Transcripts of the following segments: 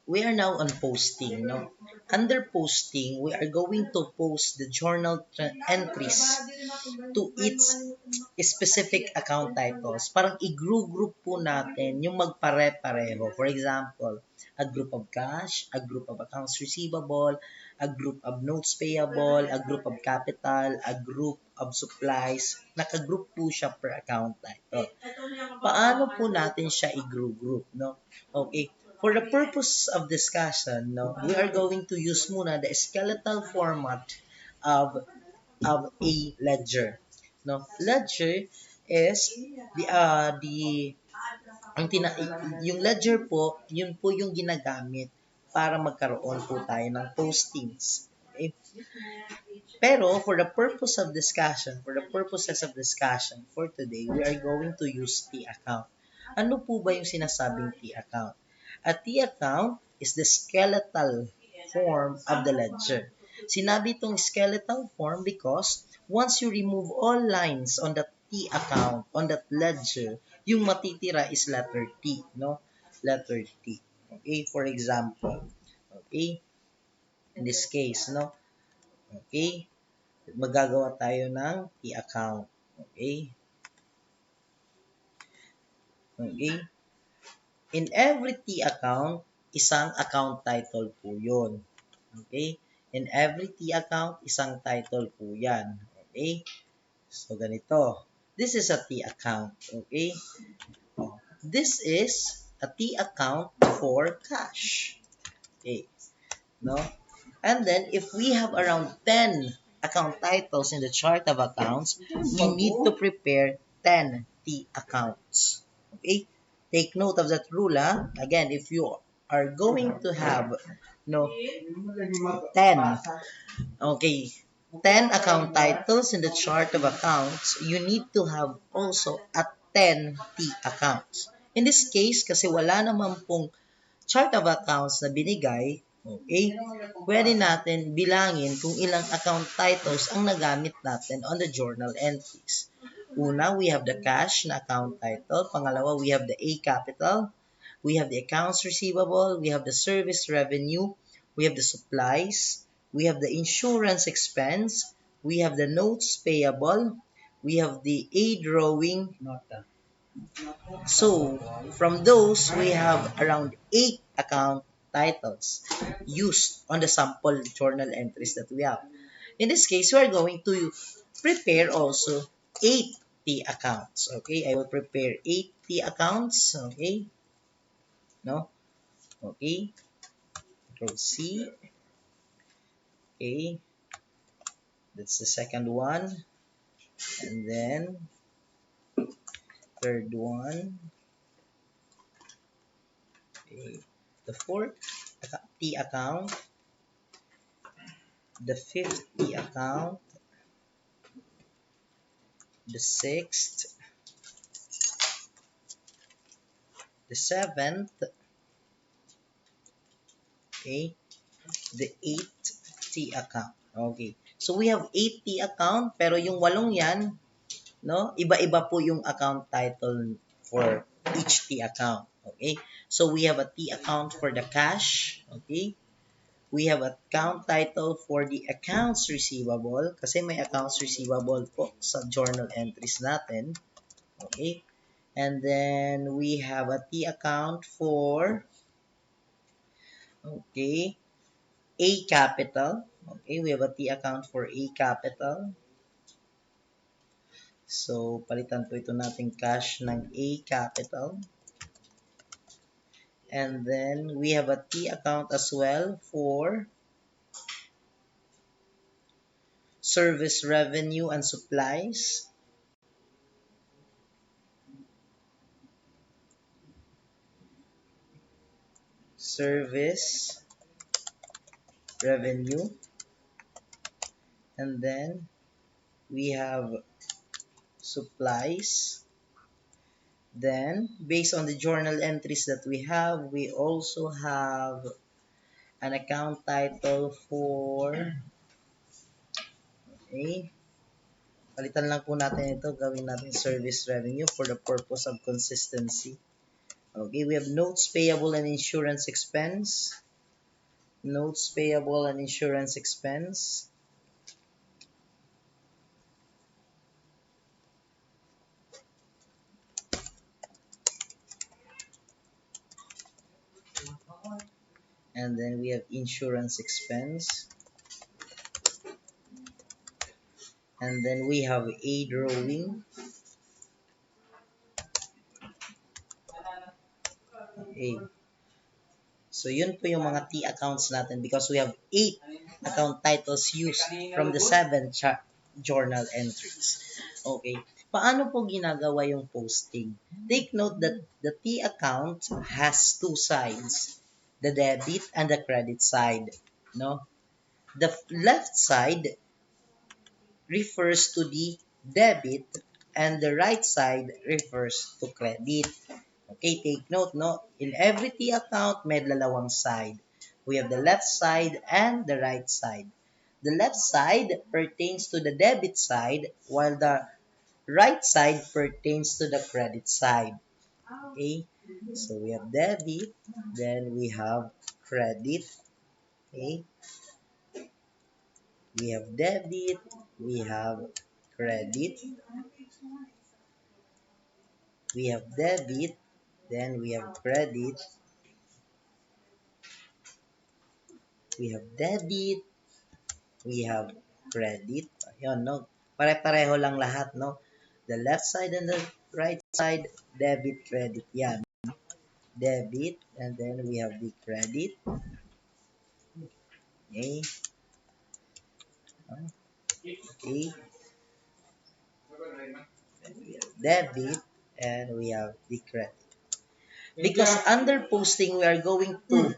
We are now on posting, no? Under posting, we are going to post the journal entries to its specific account titles. Parang i-group po natin yung magpare-pareho. For example, a group of cash, a group of accounts receivable, a group of notes payable, a group of capital, a group of supplies. Naka-group po siya per account title. Paano po natin siya i-group, no? Okay. For the purpose of discussion, no, we are going to use muna the skeletal format of a ledger. No, ledger is the ang yung ledger po, yun po yung ginagamit para magkaroon po tayo ng postings. Okay? Pero for the purpose of discussion, for the purposes of discussion for today, we are going to use T account. Ano po ba yung sinasabing T account? A T account is the skeletal form of the ledger. Sinabi itong skeletal form because once you remove all lines on the T account, on that ledger, yung matitira is letter T, no? Letter T. Okay, for example. Okay, in this case, no? Okay, magagawa tayo ng T account. Okay? Okay? In every T account, isang account title po yun. Okay? In every T account, isang title po yan. Okay? So, ganito. This is a T account. Okay? This is a T account for cash. Okay? No? And then, if we have around 10 account titles in the chart of accounts, we need to prepare 10 T accounts. Okay? Take note of that rule. Again, if you are going to have 10, okay, 10 account titles in the chart of accounts, you need to have also a 10 T accounts. In this case, kasi wala naman pong chart of accounts na binigay, okay, pwede natin bilangin kung ilang account titles ang nagamit natin on the journal entries. Una, we have the cash na account title. Pangalawa, we have the A capital. We have the accounts receivable. We have the service revenue. We have the supplies. We have the insurance expense. We have the notes payable. We have the A drawing. So, from those, we have around 8 account titles used on the sample journal entries that we have. In this case, we are going to prepare also 8 T accounts. Okay, I will prepare 8 T accounts. Okay, no? Okay, Control C. Okay, that's the second one. And then, third one. Okay, the fourth T account. The fifth T account. The sixth. The seventh. Okay, the 8th T account. Okay. So we have 8 T account pero yung 8 yan, no? Iba-iba po yung account title for each T account. Okay? So we have a T account for the cash, okay? We have account title for the accounts receivable kasi may accounts receivable po sa journal entries natin. Okay? And then we have a T account for okay, A capital. Okay, we have a T account for A capital. So, palitan po ito nating cash ng A capital. And then, we have a T account as well for service revenue and supplies. Service revenue. And then, we have supplies. Then, based on the journal entries that we have, we also have an account title for okay, Palitan lang po natin ito. Gawin natin service revenue for the purpose of consistency. Okay, we have notes payable and insurance expense. Notes payable and insurance expense. And then we have insurance expense. And then we have a drawing. Okay. So yun po yung mga T accounts natin because we have 8 account titles used from the 7 journal entries. Okay. Paano po ginagawa yung posting? Take note that the T account has two sides, the debit and the credit side. No? The left side refers to the debit and the right side refers to credit. Okay, take note, no? In every T account, may dalawang side. We have the left side and the right side. The left side pertains to the debit side, while the right side pertains to the credit side. Okay, so we have debit, then we have credit. Okay, we have debit, we have credit, we have debit, then we have credit, we have debit, we have credit. Ayun, no? Pare-pareho lang lahat, no? The left side and the right side, debit, credit. Yan. Debit, and then we have the credit. Okay. Okay. Debit, and we have the credit. Because under posting, we are going to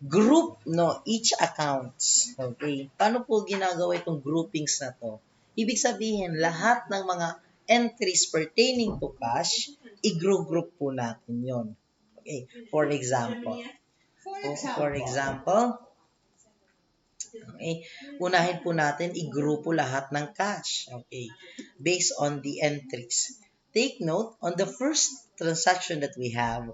group no each accounts. Okay? Paano po ginagawa itong groupings na to? Ibig sabihin, lahat ng mga entries pertaining to cash, i-group po natin yon. Okay? For example, okay, unahin po natin i-grupo lahat ng cash. Okay? Based on the entries. Take note, on the first transaction that we have,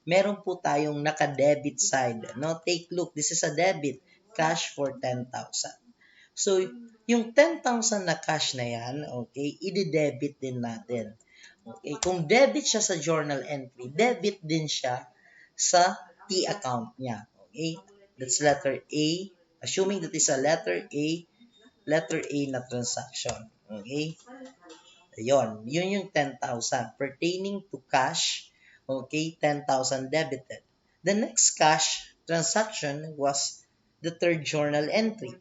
meron po tayong naka-debit side. No? Take look, this is a debit, cash for 10,000. So, yung 10,000 na cash na yan, okay, i-debit din natin. Okay, kung debit siya sa journal entry, debit din siya sa T account niya. Okay, that's letter A. Assuming that is a letter A na transaction. Okay, yun yung 10,000 pertaining to cash. Okay, 10,000 debited. The next cash transaction was the third journal entry,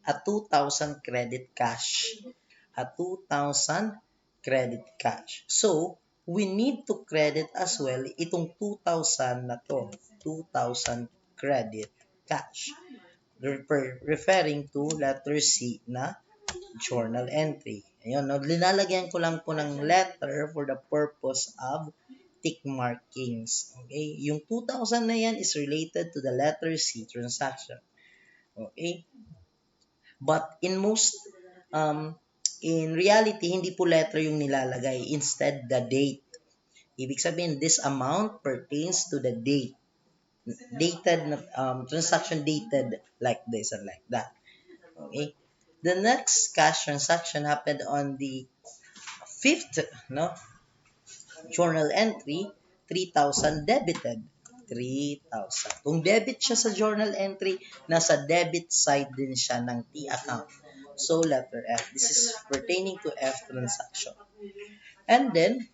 a 2,000 credit cash. A 2,000 credit cash. So, we need to credit as well itong 2,000 na to. 2,000 credit cash. Referring to letter C na journal entry. Ayun, no? Linalagyan ko lang po ng letter for the purpose of tick markings. Okay? Yung 2,000 na yan is related to the letter C transaction. Okay? But in reality, hindi po letter yung nilalagay. Instead, the date. Ibig sabihin, this amount pertains to the date. Dated, transaction dated like this and like that. Okay? The next cash transaction happened on the fifth, no? Journal entry, 3,000 debited. 3,000. Kung debit siya sa journal entry, nasa debit side din siya ng T account. So, letter F. This is pertaining to F transaction. And then,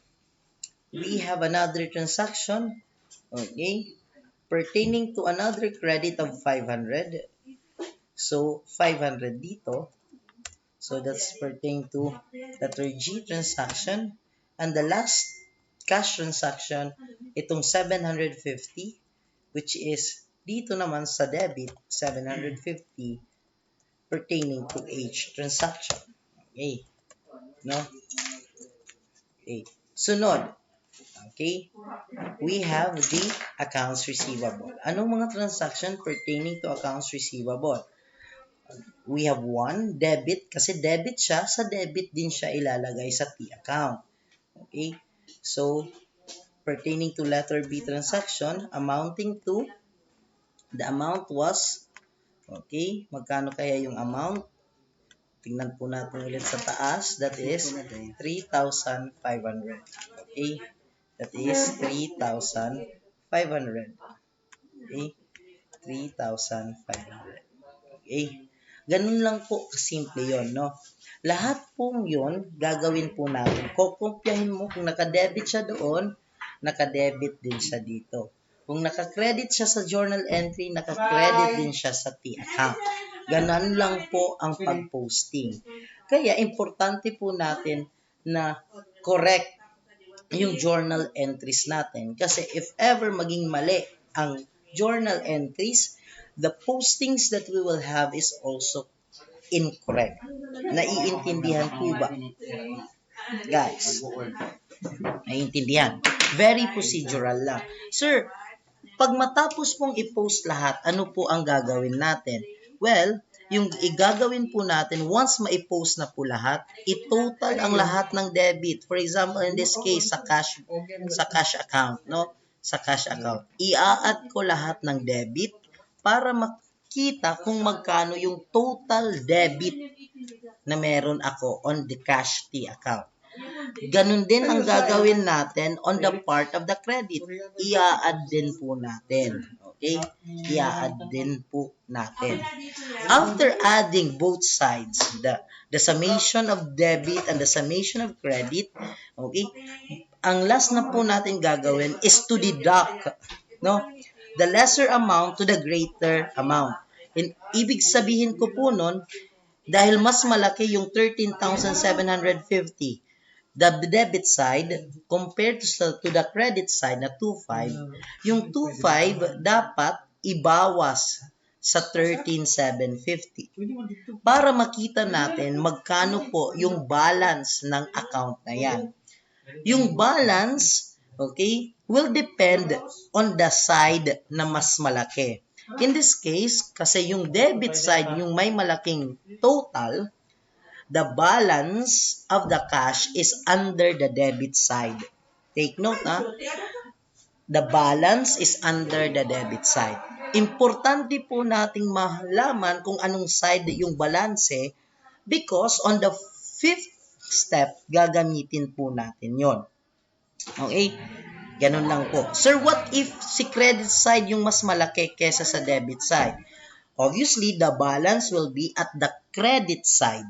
we have another transaction, okay, pertaining to another credit of 500. So, 500 dito. So, that's pertaining to letter G transaction. And the last cash transaction, itong 750, which is dito naman sa debit, 750, pertaining to H transaction. Okay. No? Okay. Sunod. Okay. We have the accounts receivable. Anong mga transaction pertaining to accounts receivable? We have 1, debit, kasi debit siya, sa debit din siya ilalagay sa T account. Okay? So, pertaining to letter B transaction, amounting to, the amount was, okay, magkano kaya yung amount? Tingnan po natin ulit sa taas, that is 3,500. Okay? That is 3,500. Okay? 3,500. Okay? Ganun lang po kasimple yon, no? Lahat pong yon gagawin po natin. Kukumpyahin mo kung naka-debit siya doon, naka-debit din siya dito. Kung naka-credit siya sa journal entry, naka-credit din siya sa T account. Ganun lang po ang pag-posting. Kaya importante po natin na correct yung journal entries natin. Kasi if ever maging mali ang journal entries, the postings that we will have is also incorrect. Naiintindihan po ba? Guys, naiintindihan. Very procedural lang. Sir, pag matapos pong i-post lahat, ano po ang gagawin natin? Well, yung igagawin po natin, once ma-post na po lahat, i-total ang lahat ng debit. For example, in this case, sa cash account, no? Sa cash account. I-add ko lahat ng debit para makita kung magkano yung total debit na meron ako on the cash T account. Ganun din ang gagawin natin on the part of the credit. I-add din po natin. Okay? I-add din po natin. After adding both sides, the summation of debit and the summation of credit, okay? Ang last na po natin gagawin is to deduct, no? The lesser amount to the greater amount. Ibig sabihin ko po nun, dahil mas malaki yung 13,750, the debit side compared to the credit side na 2,500, yung 2,500 dapat ibawas sa 13,750 para makita natin magkano po yung balance ng account na yan. Yung balance, okay, will depend on the side na mas malaki. In this case, kasi yung debit side, yung may malaking total, the balance of the cash is under the debit side. Take note, ha? The balance is under the debit side. Importante po nating malaman kung anong side yung balance because on the 5th step, gagamitin po natin yon. Okay? Ganun lang po. Sir, what if si credit side yung mas malaki kesa sa debit side? Obviously, the balance will be at the credit side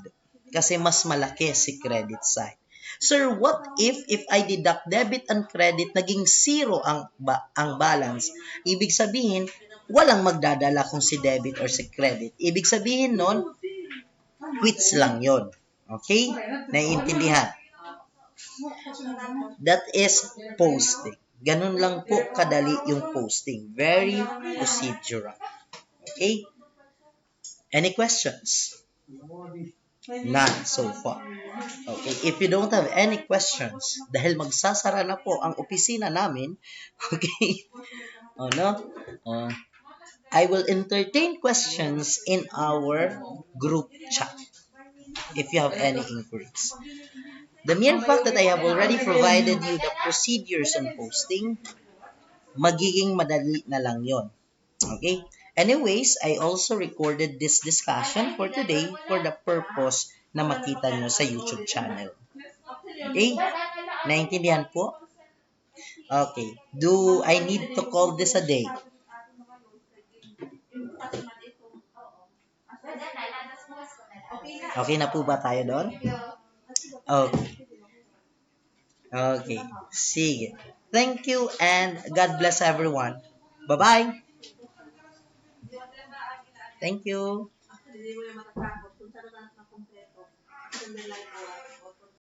kasi mas malaki si credit side. Sir, what if I deduct debit and credit, naging zero ang balance? Ibig sabihin, walang magdadala kung si debit or si credit. Ibig sabihin nun, quits lang yon. Okay? Naiintindihan? That is posting. Ganun lang po kadali yung posting. Very procedural. Okay? Any questions? None so far. Okay, if you don't have any questions, dahil magsasara na po ang opisina namin, okay, I will entertain questions in our group chat if you have any inquiries. The mere fact that I have already provided you the procedures on posting, magiging madali na lang yon. Okay? Anyways, I also recorded this discussion for today for the purpose na makita nyo sa YouTube channel. Okay? Naintindihan po? Okay. Do I need to call this a day? Okay na po ba tayo doon? Okay. Okay. Sige. Thank you and God bless everyone. Bye-bye. Thank you.